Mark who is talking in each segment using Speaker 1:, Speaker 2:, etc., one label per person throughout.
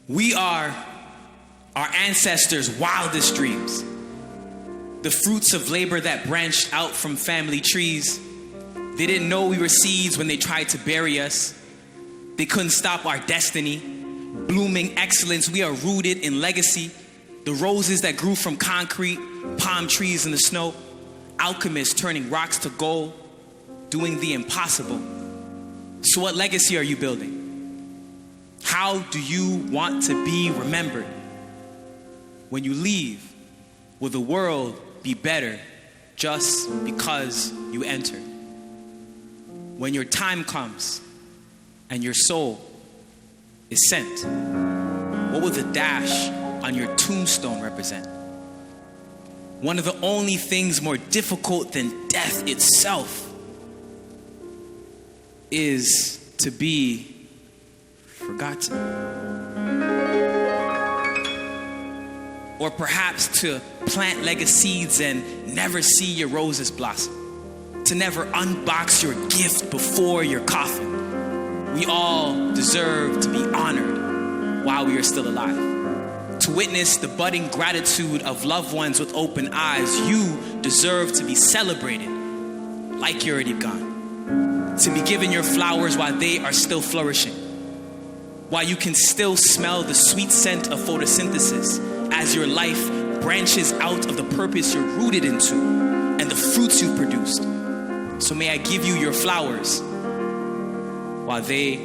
Speaker 1: We are our ancestors' wildest dreams, the fruits of labor that branched out from family trees. They didn't know we were seeds when they tried to bury us. They couldn't stop our destiny. Blooming excellence, we are rooted in legacy. The roses that grew from concrete, palm trees in the snow, alchemists turning rocks to gold, doing the impossible. So what legacy are you building? How do you want to be remembered? When you leave, will the world be better just because you entered? When your time comes and your soul is sent, what will the dash on your tombstone represent? One of the only things more difficult than death itself is to be forgotten. Or perhaps to plant legacy seeds and never see your roses blossom. To never unbox your gift before your coffin. We all deserve to be honored while we are still alive. To witness the budding gratitude of loved ones with open eyes. You deserve to be celebrated like you're already gone. To be given your flowers while they are still flourishing. While you can still smell the sweet scent of photosynthesis as your life branches out of the purpose you're rooted into and the fruits you've produced. So may I give you your flowers while they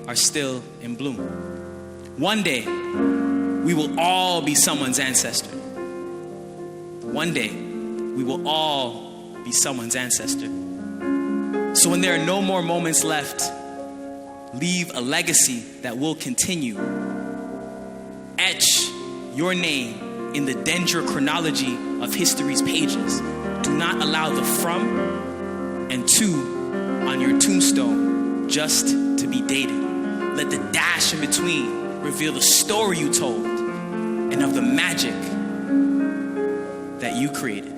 Speaker 1: are still in bloom. One day, we will all be someone's ancestor. One day, we will all be someone's ancestor. So when there are no more moments left, leave a legacy that will continue. Etch your name in the dendrochronology of history's pages. Do not allow the from and to on your tombstone just to be dated. Let the dash in between reveal the story you told and of the magic that you created.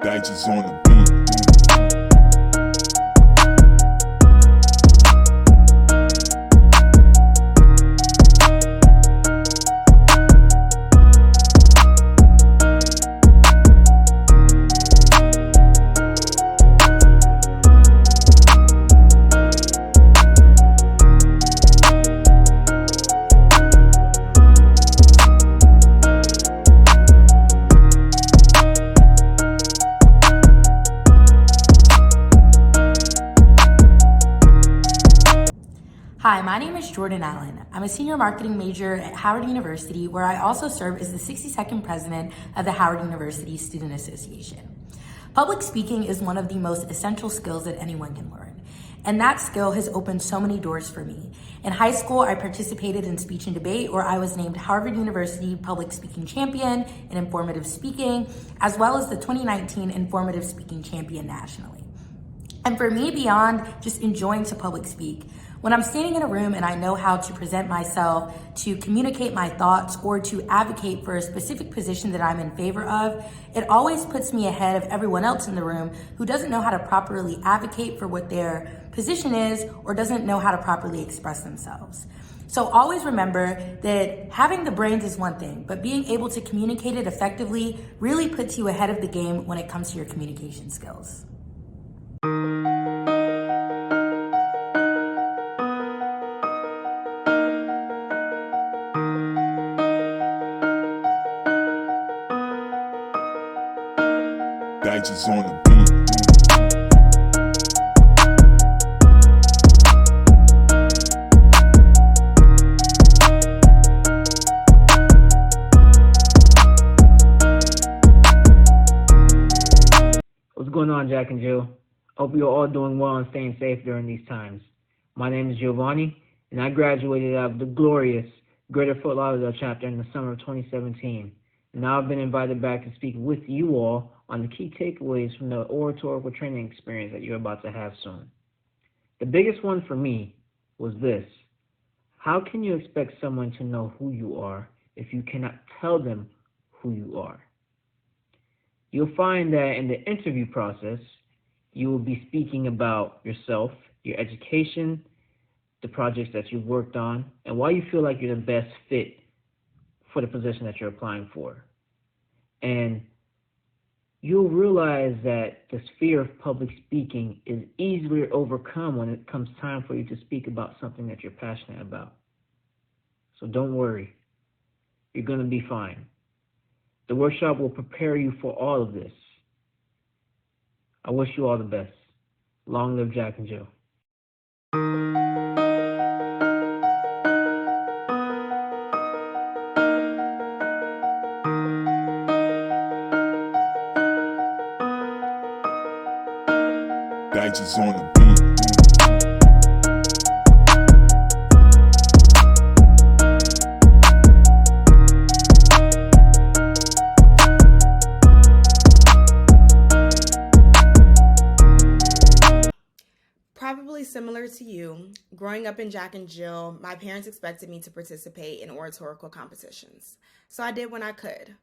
Speaker 2: Digits on the beat.
Speaker 3: Hi, my name is Jordan Allen. I'm a senior marketing major at Howard University, where I also serve as the 62nd president of the Howard University Student Association. Public speaking is one of the most essential skills that anyone can learn. And that skill has opened so many doors for me. In high school, I participated in speech and debate, where I was named Harvard University Public Speaking Champion in Informative Speaking, as well as the 2019 Informative Speaking Champion nationally. And for me, beyond just enjoying to public speak, when I'm standing in a room and I know how to present myself, to communicate my thoughts, or to advocate for a specific position that I'm in favor of, it always puts me ahead of everyone else in the room who doesn't know how to properly advocate for what their position is or doesn't know how to properly express themselves. So always remember that having the brains is one thing, but being able to communicate it effectively really puts you ahead of the game when it comes to your communication skills.
Speaker 2: Digits on the beat.
Speaker 4: What's going on, Jack and Jill? Hope you're all doing well and staying safe during these times. My name is Giovanni, and I graduated out of the glorious Greater Fort Lauderdale chapter in the summer of 2017. And now I've been invited back to speak with you all on the key takeaways from the oratorical training experience that you're about to have soon. The biggest one for me was this: how can you expect someone to know who you are if you cannot tell them who you are? You'll find that in the interview process, you will be speaking about yourself, your education, the projects that you've worked on, and why you feel like you're the best fit for the position that you're applying for. And you'll realize that this fear of public speaking is easily overcome when it comes time for you to speak about something that you're passionate about. So don't worry. You're going to be fine. The workshop will prepare you for all of this. I wish you all the best. Long live Jack and Jill.
Speaker 2: Digits on the beat.
Speaker 5: Probably similar to you, growing up in Jack and Jill, my parents expected me to participate in oratorical competitions. So I did when I could.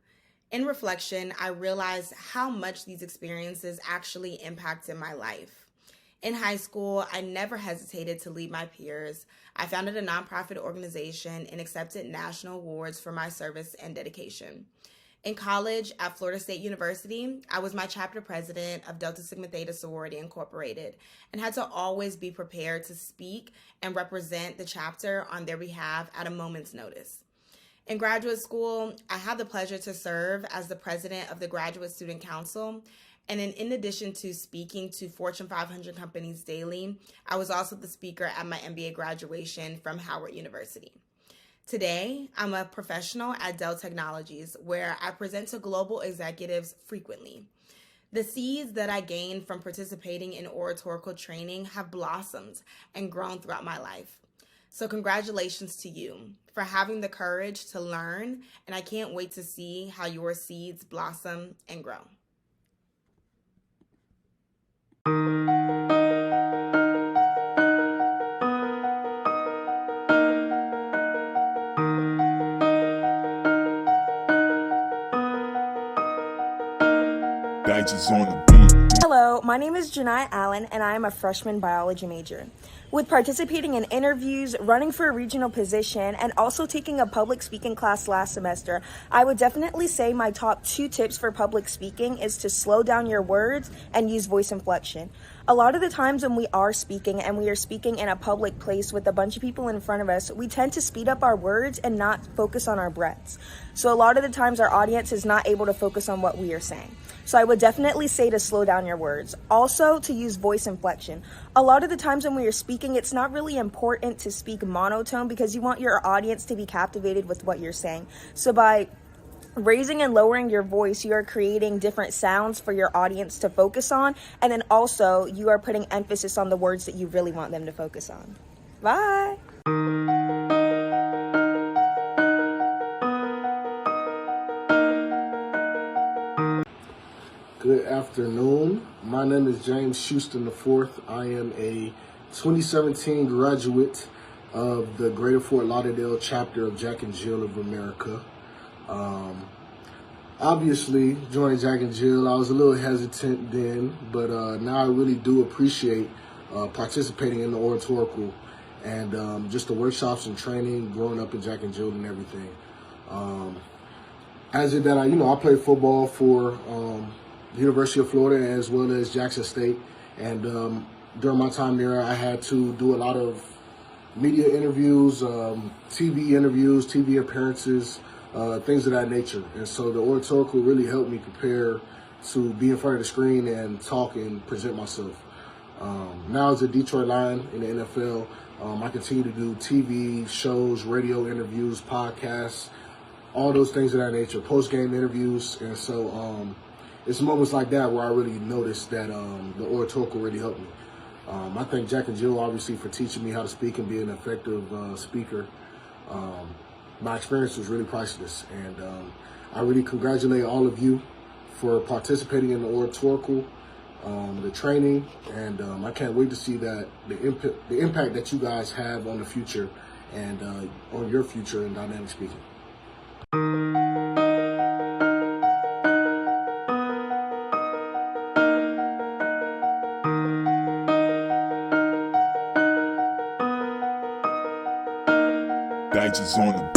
Speaker 5: In reflection, I realized how much these experiences actually impacted my life. In high school, I never hesitated to lead my peers. I founded a nonprofit organization and accepted national awards for my service and dedication. In college at Florida State University, I was my chapter president of Delta Sigma Theta Sorority Incorporated and had to always be prepared to speak and represent the chapter on their behalf at a moment's notice. In graduate school, I had the pleasure to serve as the president of the Graduate Student Council. And in addition to speaking to Fortune 500 companies daily, I was also the speaker at my MBA graduation from Howard University. Today, I'm a professional at Dell Technologies, where I present to global executives frequently. The seeds that I gained from participating in oratorical training have blossomed and grown throughout my life. So congratulations to you for having the courage to learn, and I can't wait to see how your seeds blossom and grow.
Speaker 2: Digits on the beat.
Speaker 6: Hello, my name is Janai Allen, and I am a freshman biology major. With participating in interviews, running for a regional position, and also taking a public speaking class last semester, I would definitely say my top 2 tips for public speaking is to slow down your words and use voice inflection. A lot of the times when we are speaking and we are speaking in a public place with a bunch of people in front of us, we tend to speed up our words and not focus on our breaths. So a lot of the times our audience is not able to focus on what we are saying. So I would definitely say to slow down your words. Also, to use voice inflection. A lot of the times when we are speaking, it's not really important to speak monotone because you want your audience to be captivated with what you're saying. So by raising and lowering your voice, you are creating different sounds for your audience to focus on. And then also, you are putting emphasis on the words that you really want them to focus on. Bye.
Speaker 7: Good afternoon. My name is James Houston IV. I am a 2017 graduate of the Greater Fort Lauderdale chapter of Jack and Jill of America. Obviously, joining Jack and Jill, I was a little hesitant then, but now I really do appreciate participating in the oratorical and just the workshops and training, growing up in Jack and Jill and everything. As it that I played football for the University of Florida as well as Jackson State, and during my time there, I had to do a lot of media interviews, TV appearances, things of that nature. And so the oratorical really helped me prepare to be in front of the screen and talk and present myself. Now as a Detroit Lion in the NFL, I continue to do TV shows, radio interviews, podcasts, all those things of that nature, post-game interviews. And so it's moments like that where I really noticed that the oratorical really helped me. I thank Jack and Jill, obviously, for teaching me how to speak and be an effective speaker. My experience was really priceless, and I really congratulate all of you for participating in the Oratorical, the training, and I can't wait to see that the impact that you guys have on the future and on your future in dynamic speaking.
Speaker 2: Badges on the